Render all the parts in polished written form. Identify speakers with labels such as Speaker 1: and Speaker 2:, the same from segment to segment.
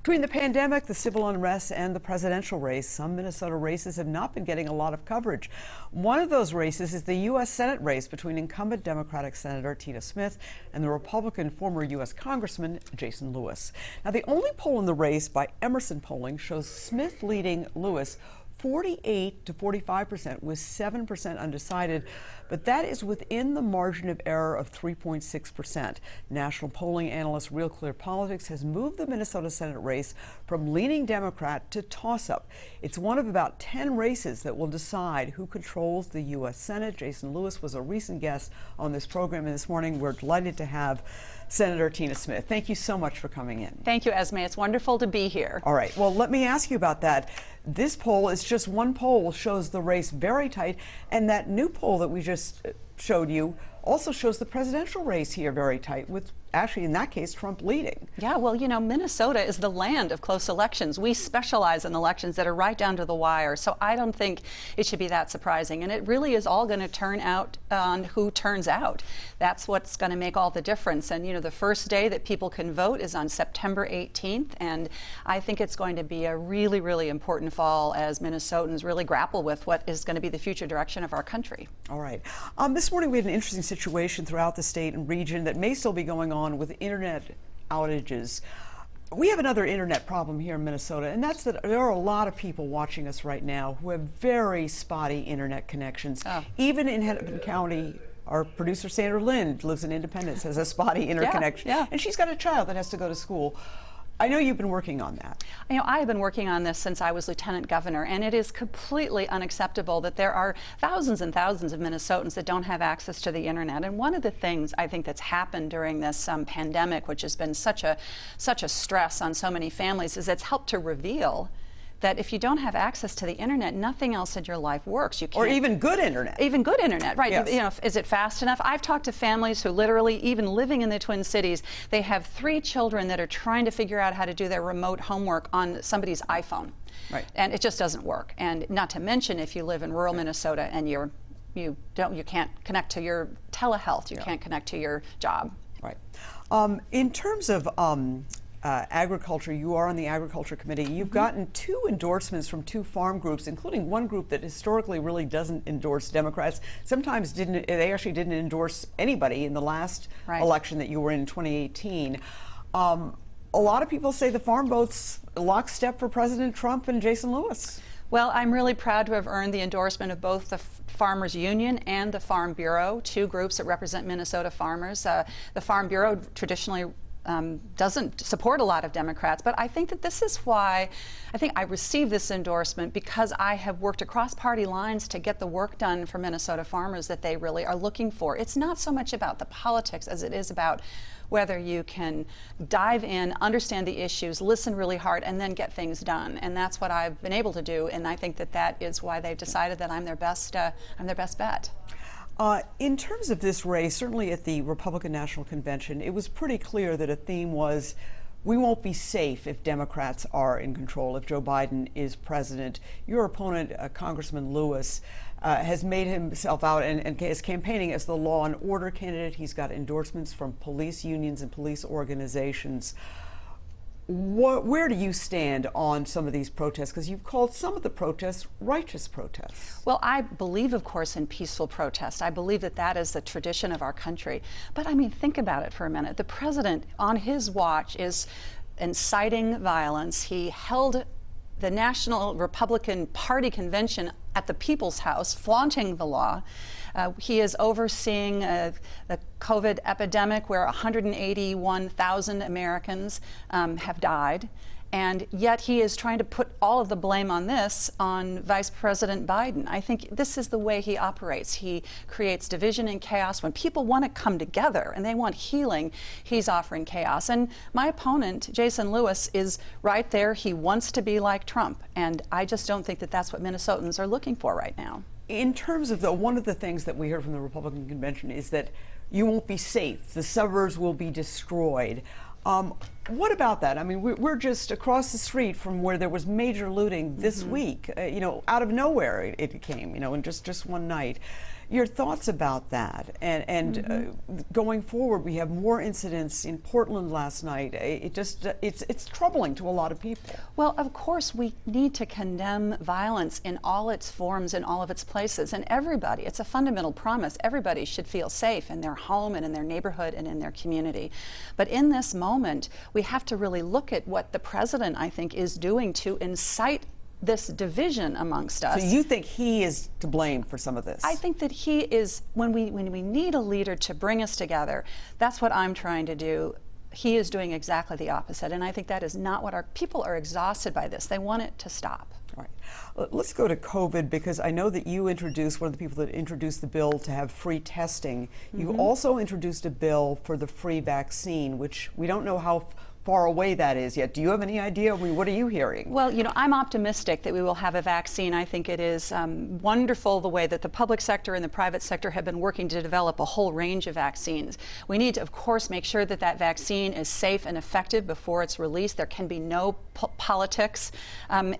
Speaker 1: Between the pandemic, the civil unrest, and the presidential race, some Minnesota races have not been getting a lot of coverage. One of those races is the U.S. Senate race between incumbent Democratic Senator Tina Smith and the Republican former U.S. Congressman Jason Lewis. Now, the only poll in the race by Emerson Polling shows Smith leading Lewis 48 to 45% with 7% undecided, but that is within the margin of error of 3.6%. National polling analyst Real Clear Politics has moved the Minnesota Senate race from leaning Democrat to toss-up. It's one of about 10 races that will decide who controls the U.S. Senate. Jason Lewis was a recent guest on this program, and this morning we're delighted to have Senator Tina Smith. Thank you so much for coming in.
Speaker 2: Thank you, Esme. It's wonderful to be here.
Speaker 1: All right. Well, let me ask you about that. This poll is just one poll, shows the race very tight, and that new poll that we just showed you also shows the presidential race here very tight, with actually, in that case, Trump leading.
Speaker 2: Yeah, well, you know, Minnesota is the land of close elections. We specialize in elections that are right down to the wire, so I don't think it should be that surprising. And it really is all going to turn out on who turns out. That's what's going to make all the difference. And, you know, the first day that people can vote is on September 18th, and I think it's going to be a really, really important fall as Minnesotans really grapple with what is going to be the future direction of our country.
Speaker 1: All right. This morning we had an interesting situation throughout the state and region that may still be going on with internet outages. We have another internet problem here in Minnesota, and that's that there are a lot of people watching us right now who have very spotty internet connections. Even in Hennepin County, our producer Sandra Lind lives in Independence, has a spotty internet connection, and she's got a child that has to go to school. I know you've been working on that.
Speaker 2: You know, I have been working on this since I was lieutenant governor, and it is completely unacceptable that there are thousands and thousands of Minnesotans that don't have access to the internet. And one of the things I think that's happened during this pandemic, which has been such a stress on so many families, is it's helped to reveal that if you don't have access to the internet, nothing else in your life works. You can't,
Speaker 1: or even good internet.
Speaker 2: Even good internet, right?
Speaker 1: Yes.
Speaker 2: You know, is it fast enough? I've talked to families who literally, even living in the Twin Cities, they have 3 children that are trying to figure out how to do their remote homework on somebody's iPhone.
Speaker 1: Right.
Speaker 2: And it just doesn't work. And not to mention, if you live in rural Minnesota and you can't connect to your telehealth, you can't connect to your job.
Speaker 1: Right. In terms of agriculture, you are on the Agriculture Committee. You've gotten 2 endorsements from 2 farm groups, including one group that historically really doesn't endorse Democrats. Sometimes they actually didn't endorse anybody in the last election that you were in 2018. A lot of people say the farm vote's lockstep for President Trump and Jason Lewis.
Speaker 2: Well, I'm really proud to have earned the endorsement of both the Farmers Union and the Farm Bureau, 2 groups that represent Minnesota farmers. The Farm Bureau traditionally doesn't support a lot of Democrats, but I think that this is why I think I received this endorsement, because I have worked across party lines to get the work done for Minnesota farmers that they really are looking for. It's not so much about the politics as it is about whether you can dive in, understand the issues, listen really hard, and then get things done. And that's what I've been able to do, and I think that that is why they've decided that I'm their best bet.
Speaker 1: In terms of this race, certainly at the Republican National Convention, it was pretty clear that a theme was, we won't be safe if Democrats are in control, if Joe Biden is president. Your opponent, Congressman Lewis, has made himself out and is campaigning as the law and order candidate. He's got endorsements from police unions and police organizations. Where do you stand on some of these protests? Because you've called some of the protests righteous protests.
Speaker 2: Well, I believe, of course, in peaceful protest. I believe that that is the tradition of our country. But I mean, think about it for a minute. The president, on his watch, is inciting violence. He held the National Republican Party convention at the People's House, flaunting the law. He is overseeing the COVID epidemic, where 181,000 Americans have died. And yet he is trying to put all of the blame on this on Vice President Biden. I think this is the way he operates. He creates division and chaos. When people want to come together and they want healing, he's offering chaos. And my opponent, Jason Lewis, is right there. He wants to be like Trump. And I just don't think that that's what Minnesotans are looking for right now.
Speaker 1: In terms of one of the things that we heard from the Republican convention is that you won't be safe. The suburbs will be destroyed. What about that? I mean, we're just across the street from where there was major looting this week. You know, out of nowhere it came, you know, in just one night. Your thoughts about that, and going forward, we have more incidents in Portland last night. It's troubling to a lot of people.
Speaker 2: Well, of course, we need to condemn violence in all its forms, in all of its places, and everybody. It's a fundamental promise. Everybody should feel safe in their home and in their neighborhood and in their community. But in this moment, we have to really look at what the president, I think, is doing to incite this division amongst us.
Speaker 1: So you think he is to blame for some of this?
Speaker 2: I think that he is, when we need a leader to bring us together, that's what I'm trying to do. He is doing exactly the opposite, and I think that is not what our people are exhausted by this. They want it to stop.
Speaker 1: All right. Let's go to COVID, because I know that you introduced, one of the people that introduced the bill to have free testing. You also introduced a bill for the free vaccine, which we don't know how far away that is yet. Do you have any idea? I mean, what are you hearing?
Speaker 2: Well, you know, I'm optimistic that we will have a vaccine. I think it is wonderful the way that the public sector and the private sector have been working to develop a whole range of vaccines. We need to, of course, make sure that that vaccine is safe and effective before it's released. There can be no politics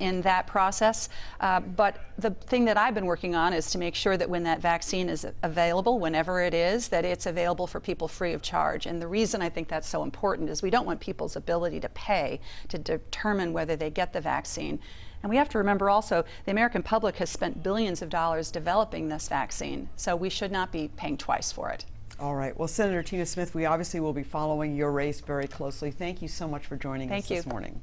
Speaker 2: in that process. But the thing that I've been working on is to make sure that when that vaccine is available, whenever it is, that it's available for people free of charge. And the reason I think that's so important is we don't want people's ability to pay to determine whether they get the vaccine. And we have to remember also, the American public has spent billions of dollars developing this vaccine, so we should not be paying twice for it.
Speaker 1: All right. Well, Senator Tina Smith, we obviously will be following your race very closely. Thank you so much for joining us this morning.